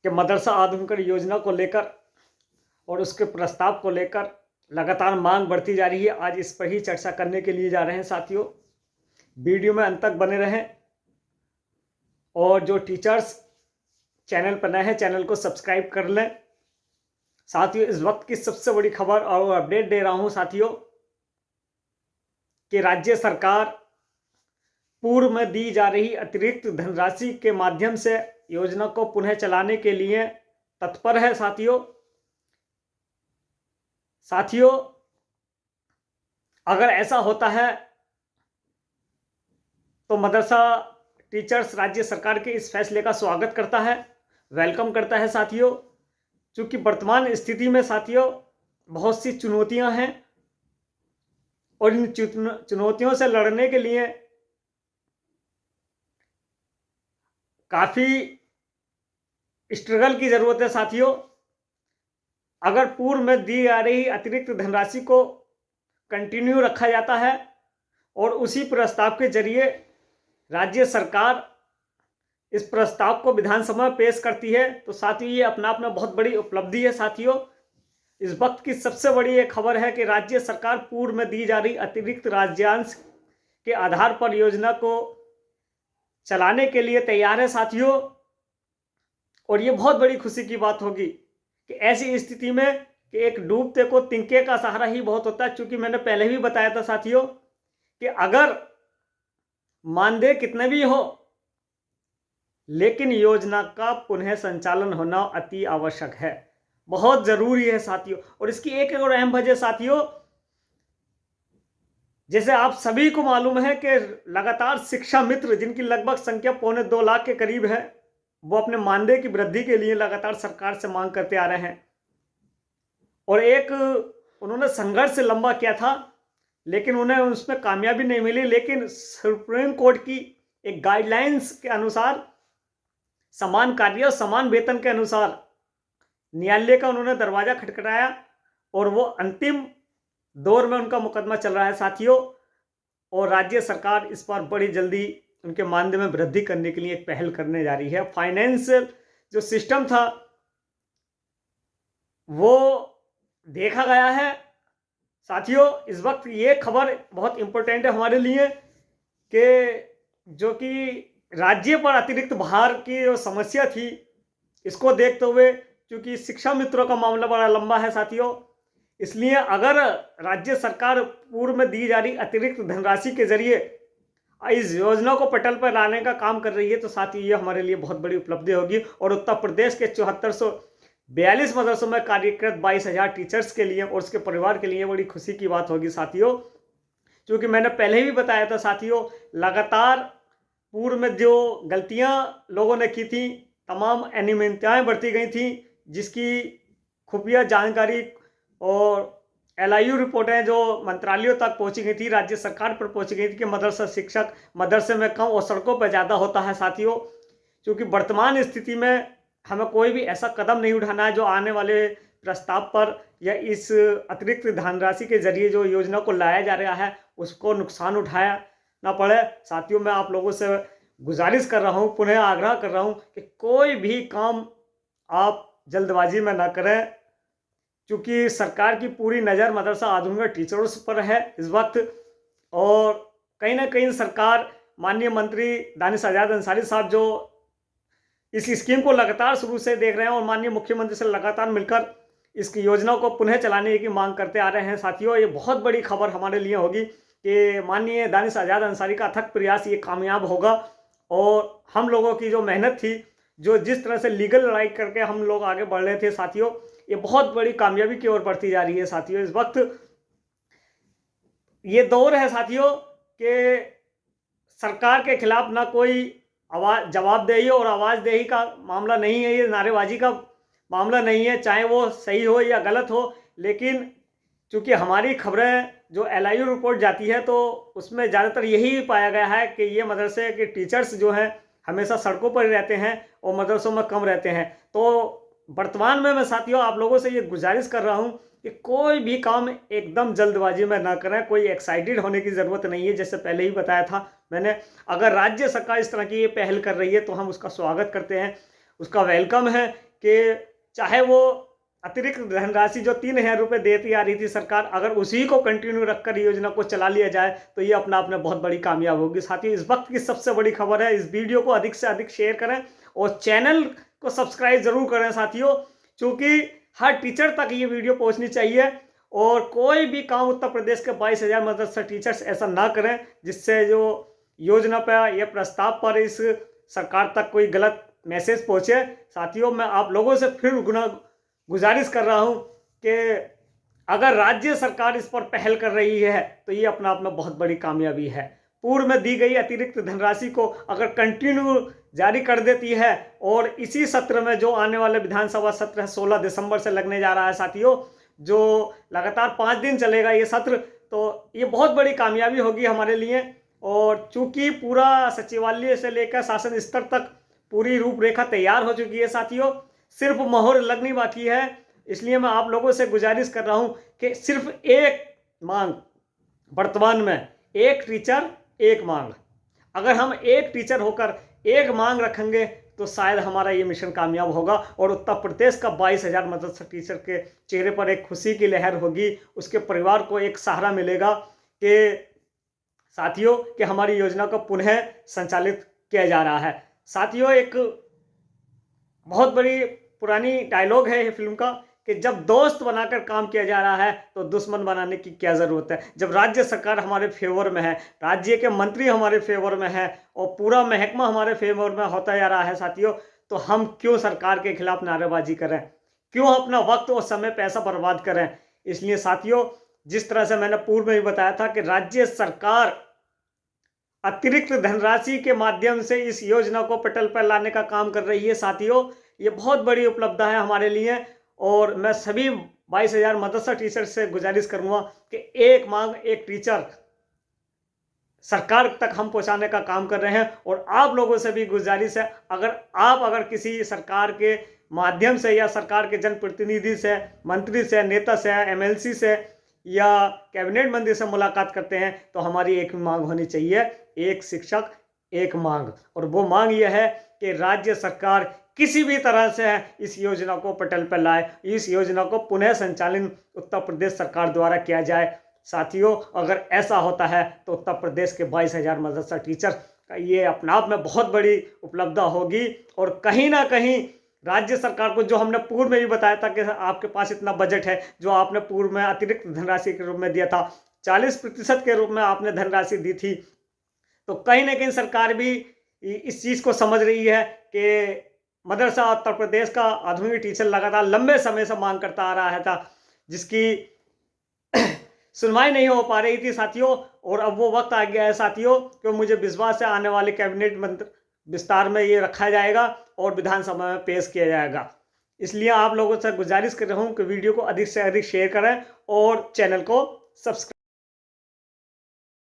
कि मदरसा आधुनिकीकरण योजना को लेकर और उसके प्रस्ताव को लेकर लगातार मांग बढ़ती जा रही है। आज इस पर ही चर्चा करने के लिए जा रहे हैं साथियों। वीडियो में अंत तक बने रहें और जो टीचर्स चैनल पर नए हैं चैनल को सब्सक्राइब कर लें। साथियों, इस वक्त की सबसे बड़ी खबर और अपडेट दे रहा हूं साथियों कि राज्य सरकार पूर्व में दी जा रही अतिरिक्त धनराशि के माध्यम से योजना को पुनः चलाने के लिए तत्पर है। साथियों, अगर ऐसा होता है तो मदरसा टीचर्स राज्य सरकार के इस फैसले का स्वागत करता है, वेलकम करता है साथियों। क्योंकि वर्तमान स्थिति में साथियों बहुत सी चुनौतियां हैं और इन चुनौतियों से लड़ने के लिए काफ़ी स्ट्रगल की ज़रूरत है साथियों। अगर पूर्व में दी जा रही अतिरिक्त धनराशि को कंटिन्यू रखा जाता है और उसी प्रस्ताव के जरिए राज्य सरकार इस प्रस्ताव को विधानसभा में पेश करती है तो साथियों ये अपना आप में बहुत बड़ी उपलब्धि है साथियों। इस वक्त की सबसे बड़ी ये खबर है कि राज्य सरकार पूर्व में दी जा रही अतिरिक्त राज्यांश के आधार पर योजना को चलाने के लिए तैयार है साथियों। और ये बहुत बड़ी खुशी की बात होगी कि ऐसी स्थिति में कि एक डूबते को तिनके का सहारा ही बहुत होता है। क्योंकि मैंने पहले भी बताया था साथियों कि अगर मानदेय कितने भी हो लेकिन योजना का पुनः संचालन होना अति आवश्यक है, बहुत जरूरी है साथियों। और इसकी एक और अहम वजह साथियों, जैसे आप सभी को मालूम है कि लगातार शिक्षा मित्र जिनकी लगभग संख्या 1.25 लाख के करीब है, वो अपने मानदेय की वृद्धि के लिए लगातार सरकार से मांग करते आ रहे हैं। और एक उन्होंने संघर्ष लंबा किया था लेकिन उन्हें उसमें कामयाबी नहीं मिली। लेकिन सुप्रीम कोर्ट की एक गाइडलाइंस के अनुसार समान कार्य और समान वेतन के अनुसार न्यायालय का उन्होंने दरवाजा खटखटाया और वो अंतिम दौर में उनका मुकदमा चल रहा है साथियों। और राज्य सरकार इस पर बड़ी जल्दी उनके मानदेय में वृद्धि करने के लिए एक पहल करने जा रही है। फाइनेंशियल जो सिस्टम था वो देखा गया है साथियों। इस वक्त ये खबर बहुत इंपॉर्टेंट है हमारे लिए कि जो कि राज्य पर अतिरिक्त भार की जो समस्या थी इसको देखते हुए, क्योंकि शिक्षा मित्रों का मामला बड़ा लंबा है साथियों, इसलिए अगर राज्य सरकार पूर्व में दी जा रही अतिरिक्त धनराशि के जरिए इस योजना को पटल पर लाने का काम कर रही है तो साथियों ये हमारे लिए बहुत बड़ी उपलब्धि होगी। और उत्तर प्रदेश के 7442 मदरसों में कार्यरत 22,000 टीचर्स के लिए और उसके परिवार के लिए बड़ी खुशी की बात होगी साथियों। क्योंकि मैंने पहले भी बताया था साथियों, लगातार पूर्व में जो गलतियां लोगों ने की थी, तमाम अनियमितताएं बढ़ती गई थी, जिसकी खुफिया जानकारी और LIU रिपोर्टें जो मंत्रालयों तक पहुंची गई थी, राज्य सरकार पर पहुंची गई थी कि मदरसा शिक्षक मदरसे में कम और सड़कों पर ज़्यादा होता है साथियों। क्योंकि वर्तमान स्थिति में हमें कोई भी ऐसा कदम नहीं उठाना है जो आने वाले प्रस्ताव पर या इस अतिरिक्त धनराशि के जरिए जो योजना को लाया जा रहा है उसको नुकसान उठाया ना पड़े। साथियों, मैं आप लोगों से गुजारिश कर रहा हूँ, पुनः आग्रह कर रहा हूँ कि कोई भी काम आप जल्दबाजी में ना करें। क्योंकि सरकार की पूरी नज़र मदरसा आधुनिक टीचर्स पर है इस वक्त। और कहीं ना कहीं सरकार, माननीय मंत्री दानिश आज़ाद अंसारी साहब जो इस स्कीम को लगातार शुरू से देख रहे हैं और माननीय मुख्यमंत्री से लगातार मिलकर इस योजना को पुनः चलाने की मांग करते आ रहे हैं साथियों। ये बहुत बड़ी खबर हमारे लिए होगी कि माननीय दानिश आज़ाद अंसारी का अथक प्रयास ये कामयाब होगा। और हम लोगों की जो मेहनत थी, जो जिस तरह से लीगल लड़ाई करके हम लोग आगे बढ़ रहे थे साथियों, ये बहुत बड़ी कामयाबी की ओर बढ़ती जा रही है साथियों। इस वक्त ये दौर है साथियों कि सरकार के खिलाफ ना कोई आवाज जवाबदेही और आवाज़देही का मामला नहीं है, ये नारेबाजी का मामला नहीं है, चाहे वो सही हो या गलत हो। लेकिन चूँकि हमारी खबरें जो LIU रिपोर्ट जाती है तो उसमें ज़्यादातर यही पाया गया है कि ये मदरसे के टीचर्स जो हैं हमेशा सड़कों पर रहते हैं और मदरसों में कम रहते हैं। तो वर्तमान में मैं साथियों आप लोगों से ये गुजारिश कर रहा हूँ कि कोई भी काम एकदम जल्दबाजी में ना करें, कोई एक्साइटेड होने की ज़रूरत नहीं है। जैसे पहले ही बताया था मैंने, अगर राज्य सरकार इस तरह की ये पहल कर रही है तो हम उसका स्वागत करते हैं, उसका वेलकम है कि चाहे वो अतिरिक्त धनराशि जो 3,000 रुपये देती आ रही थी सरकार, अगर उसी को कंटिन्यू रखकर योजना को चला लिया जाए तो ये अपना आप में बहुत बड़ी कामयाब होगी। साथियों, इस वक्त की सबसे बड़ी खबर है, इस वीडियो को अधिक से अधिक शेयर करें और चैनल को सब्सक्राइब जरूर करें साथियों, क्योंकि हर टीचर तक ये वीडियो पहुंचनी चाहिए। और कोई भी काम उत्तर प्रदेश के 22,000 मदरसा टीचर्स ऐसा ना करें जिससे जो योजना पर या प्रस्ताव पर इस सरकार तक कोई गलत मैसेज पहुंचे। साथियों, मैं आप लोगों से फिर गुजारिश कर रहा हूं कि अगर राज्य सरकार इस पर पहल कर रही है तो ये अपना आप में बहुत बड़ी कामयाबी है। पूर्व में दी गई अतिरिक्त धनराशि को अगर कंटिन्यू जारी कर देती है और इसी सत्र में जो आने वाले विधानसभा सत्र है 16 दिसंबर से लगने जा रहा है साथियों, जो लगातार 5 दिन चलेगा ये सत्र, तो ये बहुत बड़ी कामयाबी होगी हमारे लिए। और चूंकि पूरा सचिवालय से लेकर शासन स्तर तक पूरी रूपरेखा तैयार हो चुकी है साथियों, सिर्फ मोहर लगनी बाकी है। इसलिए मैं आप लोगों से गुजारिश कर रहा हूं कि सिर्फ एक मांग, वर्तमान में एक टीचर एक मांग, अगर हम एक टीचर होकर एक मांग रखेंगे तो शायद हमारा ये मिशन कामयाब होगा और उत्तर प्रदेश का 22,000 मदरसा टीचर के चेहरे पर एक खुशी की लहर होगी, उसके परिवार को एक सहारा मिलेगा कि साथियों कि हमारी योजना को पुनः संचालित किया जा रहा है। साथियों, एक बहुत बड़ी पुरानी डायलॉग है फिल्म का कि जब दोस्त बनाकर काम किया जा रहा है तो दुश्मन बनाने की क्या ज़रूरत है। जब राज्य सरकार हमारे फेवर में है, राज्य के मंत्री हमारे फेवर में है और पूरा महकमा हमारे फेवर में होता जा रहा है साथियों, तो हम क्यों सरकार के खिलाफ नारेबाजी करें, क्यों अपना वक्त और समय पैसा बर्बाद करें। इसलिए साथियों, जिस तरह से मैंने पूर्व में ही बताया था कि राज्य सरकार अतिरिक्त धनराशि के माध्यम से इस योजना को पटल पर लाने का काम कर रही है साथियों, ये बहुत बड़ी उपलब्धि है हमारे लिए। और मैं सभी 22,000 मदरसा टीचर से गुजारिश करूंगा कि एक मांग एक टीचर सरकार तक हम पहुंचाने का काम कर रहे हैं। और आप लोगों से भी गुजारिश है, अगर किसी सरकार के माध्यम से या सरकार के जनप्रतिनिधि से, मंत्री से, नेता से, MLC से या कैबिनेट मंत्री से मुलाकात करते हैं तो हमारी एक मांग होनी चाहिए, एक शिक्षक एक मांग। और वो मांग यह है कि राज्य सरकार किसी भी तरह से इस योजना को पटल पर लाए, इस योजना को पुनः संचालित उत्तर प्रदेश सरकार द्वारा किया जाए। साथियों, अगर ऐसा होता है तो उत्तर प्रदेश के 22,000 मदरसा टीचर का ये अपने आप में बहुत बड़ी उपलब्धि होगी। और कहीं ना कहीं राज्य सरकार को, जो हमने पूर्व में भी बताया था कि आपके पास इतना बजट है, जो आपने पूर्व में अतिरिक्त धनराशि के रूप में दिया था, 40% के रूप में आपने धनराशि दी थी, तो कहीं ना कहीं सरकार भी इस चीज़ को समझ रही है कि मदरसा उत्तर प्रदेश का आधुनिक टीचर लगातार लंबे समय से मांग करता आ रहा था, जिसकी सुनवाई नहीं हो पा रही थी साथियों। और अब वो वक्त आ गया है साथियों कि मुझे विश्वास है आने वाले कैबिनेट मंत्री विस्तार में ये रखा जाएगा और विधानसभा में पेश किया जाएगा। इसलिए आप लोगों से गुजारिश कर रहा हूँ कि वीडियो को अधिक से अधिक शेयर करें और चैनल को सब्सक्राइब